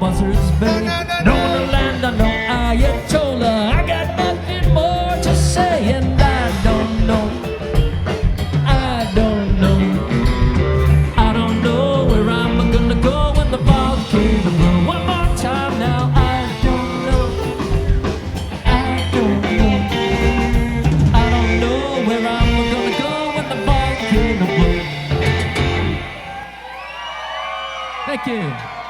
buzzards bay. No the land, I know Ayatollah. I got nothing more to say, and I don't know. I don't know. I don't know where I'm gonna go when the volcano blows. One more time now. I don't know. I don't know. I don't know where I'm gonna go when the volcano blows. Thank you.